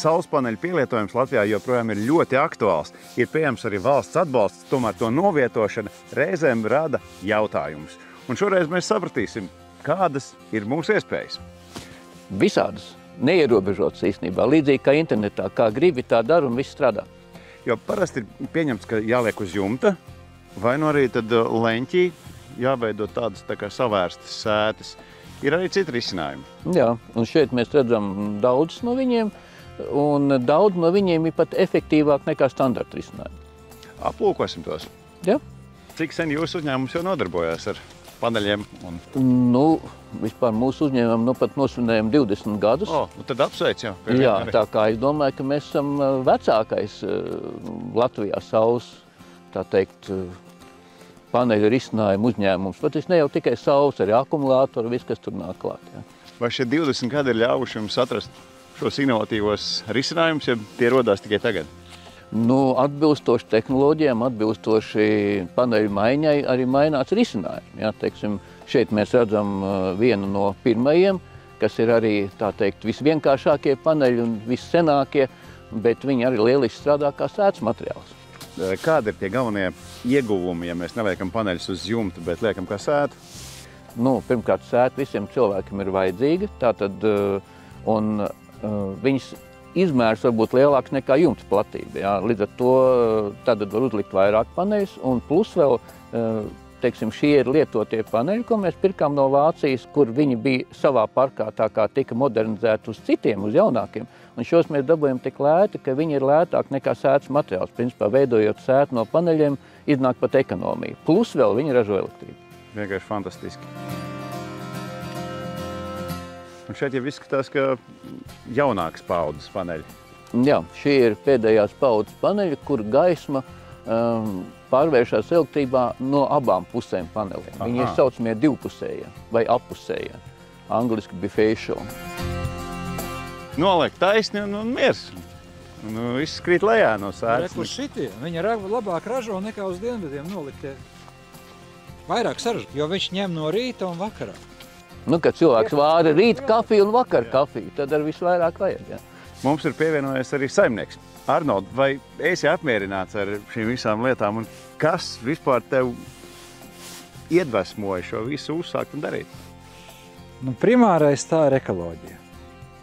saules paneļu pielietojums Latvijā joprojām ir ļoti aktuāls. Ir pieejams arī valsts atbalsts, tomēr to novietošana reizēm rada jautājumus. Un šoreiz mēs sapratīsim, kādas ir mūsu iespējas. Visādas, neierobežotas īstenībā, līdzīgi kā internetā, kā gribi, tā dara un viss strādā. Jo parasti ir pieņemts, ka jāliek uz jumta, vai nu arī tad leņķī jāveido tādas tā kā savērstas sētas. Ir arī citi risinājumi. Jā, un šeit mēs redzam daudz no viņiem, un daudz no viņiem ir pat efektīvāk nekā standarta risinājumi. Aplūkosim tos. Jā. Cik sen jūsu uzņēmums jau nodarbojās ar paneļiem? Nu, vispār mūsu uzņēmumam pat nosvinējam 20 gadus. Tad apsveic jau. Jā, tā kā es domāju, ka mēs esam vecākais Latvijā saules, tā teikt, paneļu risinājumu uzņēmums. Bet es ne jau tikai saules, arī akumulātori, viss, kas tur nāk klāt. Jā. Vai šie 20 gadi ir ļāvuši jums atrast šos inovatīvos risinājumus, ja tie rodās tikai tagad? Nu, atbilstoši tehnoloģijām, atbilstoši paneļu maiņai, arī mainās risinājumi. Jā, teiksim, šeit mēs redzam vienu no pirmajiem, kas ir arī, tā teikt, visvienkāršākie paneļi un vissenākie, bet viņi arī lieliski strādā kā sētas materiāls. Kādi ir tie galvenie ieguvumi, ja mēs neliekam paneļus uz jumta, bet liekam kā sētu? Nu, pirmkārt, sēta visiem cilvēkiem ir vajadzīga, tātad, un viņas izmērs var būt lielāks nekā jumta platība. Jā. Līdz ar to tātad var uzlikt vairāk paneļus, un plus vēl, teiksim, šie ir lietotie paneļi, ko mēs pirkām no Vācijas, kur viņi bija savā parkā tā kā tika modernizēti uz citiem, uz jaunākiem. Un šos mēs dabūjam tik lēti, ka viņi ir lētāk nekā sētas materiāls. Principā, veidojot sētu no paneļiem, iznāk pat ekonomija. Plus vēl viņi ražo elektrību. Vienkārši fantastiski. Un šeit jau izskatās, ka jaunākas paudzes paneļi. Jā, šie ir pēdējās paudzes paneļi, kur gaisma pārvēršās elektrībā no abām pusēm paneliem. Viņi ir saucamie divpusējie vai appusējie. Angliski bifacial. Noliek taisni un miers. Un viss krīt lejā no sētas. Uz šitie. Viņi labāk ražo nekā uz dienvidiem noliktie. Vairāk saražo, jo viņš ņem no rīta un vakarā. Nu, kad cilvēks vāra rīta kafiju un vakar kafiju, tad ar visvairāk vajag. Jā. Mums ir pievienojies arī saimnieks. Arnold, vai esi apmierināts ar šīm visām lietām un kas vispār tev iedvesmoja šo visu uzsākt un darīt? Nu, primārais tā ir ekoloģija.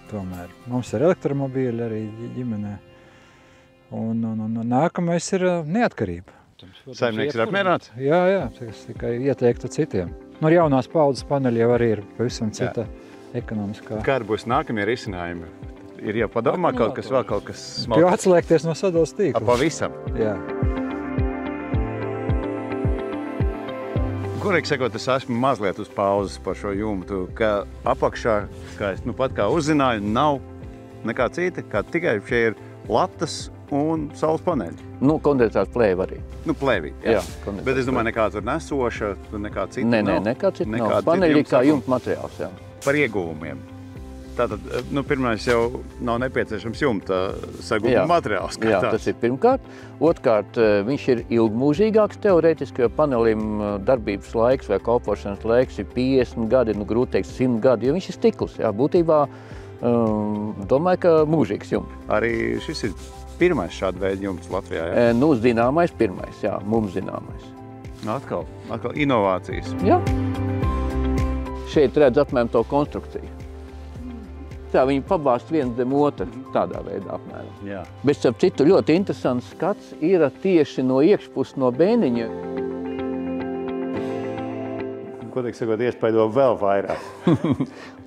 Tomēr mums ir elektromobīļi arī ģimenē. Un nākamais ir neatkarība. Saimnieks ir apmierināts? Jā, tas tikai ieteiktu citiem. Nu, ar jaunās paudzes paneļi jau arī ir pavisam cita ekonomiskā. Kādi būs nākamie risinājumi? Ir jau padomā kaut kas vēl, kaut kas smalks? Jo atslēgties no sadals tīkla. Pavisam? Jā. Korīgi sakot, es esmu mazliet uz pauzes par šo jumtu, ka apakšā, kā es pat kā uzzināju, nav nekā cita, kā tikai šie ir latas un saules paneļi. Nu, kondensāts plēvi arī. Nu, plēvī, jā. Bet es domāju, nekā tur nesoša, nekā cita nav. Nē, nekā cita nav. Paneļi kā jumta materiāls, jā. Par ieguvumiem. Tātad, pirmais jau nav nepieciešams jumta sagūta materiāls. Jā, tas ir pirmkārt. Otkārt, viņš ir ilgmūžīgāks teorētiski, jo panelim darbības laiks vai kalpošanas laiks ir 50 gadi, grūti teikt 100 gadi, jo viņš ir stikls. Jā, būtībā domāju, ka mūžīgs jumts. Arī šis ir pirmais šāda veida jumts Latvijā, jā? Nu, zināmais pirmais, jā, mums zināmais. Atkal inovācijas. Jā. Šeit redz apmēram to konstrukciju. Tā viņi pabāst viens zem otra, tādā veidā apmēram. Jā. Bet, starp citu, ļoti interesants skats ir tieši no iekšpuses no bēniņa. Godīgi sakot, iespaido vēl vairāk.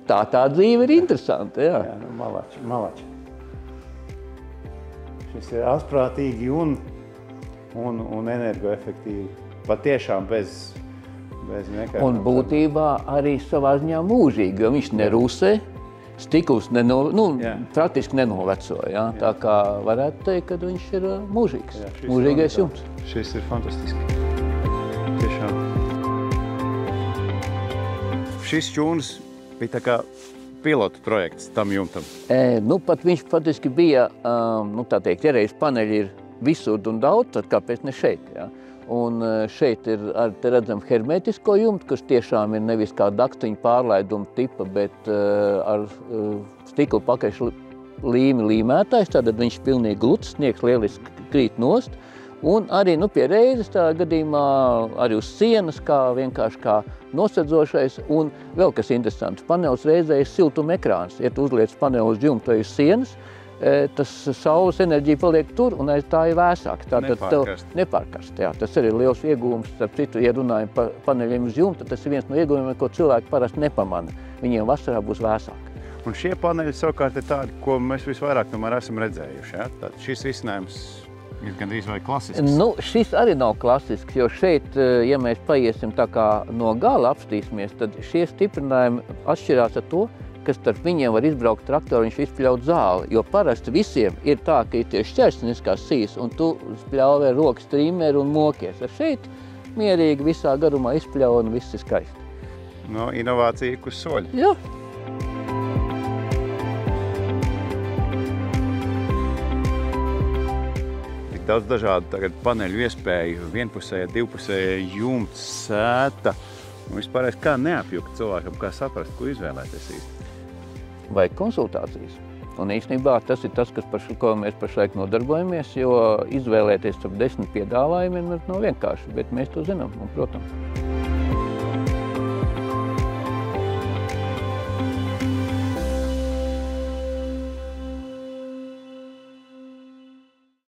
Tā dzīve ir interesanta, jā. Jā, malači. Šis ir asprātīgi un energoefektīvi. Patiešām bez nekā. Un būtībā arī savā ziņā mūžīgi, jo viņš nerūsē. Stikls praktiski nenoveco, jā. Tā kā varētu teikt, ka viņš ir mūžīgs, mūžīgais jumts. Šis ir fantastiski. Tiešām. Šis šķūnis bija tā kā pilotu projekts tam jumtam. Pat viņš faktiski bija, tā teikt, ja reiz paneļi ir visur un daudz, tad kāpēc ne šeit, jā. Un šeit ir te redzam hermetisko jumtu, kurš tiešām ir nevis kā daktiņu pārlaiduma tipa, bet ar stikla pakaļ līmi līmētājs, tātad viņš pilnīgi gluds, sniegs lieliski krīt nost. Un arī pie reizes tā gadījumā arī uz sienas, vienkārši kā nosedzošais. Un vēl kas interesants, panelis reizē ir siltuma ekrāns. Ja tu uzliec paneli uz jumta uz sienas, tas saules enerģija paliek tur un aiz tā ir vēsāk. Nepārkarst. Jā, tas arī ir liels iegūms. Starp citu, ja runājam par paneļiem uz jumta, tas ir viens no iegūmiem, ko cilvēki parasti nepamana. Viņiem vasarā būs vēsāk. Un šie paneļi savukārt ir tādi, ko mēs visvairāk tomēr esam redzējuši. Ja? Tad šis risinājums ir gandrīz vai klasisks. Šis arī nav klasisks, jo šeit, ja mēs paiesim tā kā no gala apstīsimies, tad šie stiprinājumi atšķirās ar to, ka starp viņiem var izbraukt traktoru, viņš izpļaut zāli. Jo parasti visiem ir tā, ka ir tieši šķērsniskās sijas, un tu spļauvē rokas trimeri un mokies. Ar šeit mierīgi visā garumā izpļauj un viss ir skaisti. No inovācija uz soļa. Jā. Daudz dažādu tagad paneļu iespēju, vienpusēja, divpusēja, jumts, sēta. Un vispārējais, kā neapjukt cilvēkam, kā saprast, ko izvēlēties īsti? Vajag konsultācijas. Un īstenībā tas ir tas, ko mēs pašlaik nodarbojamies, jo izvēlēties starp 10 piedāvājumiem nav vienkārši, bet mēs to zinām, un, protams.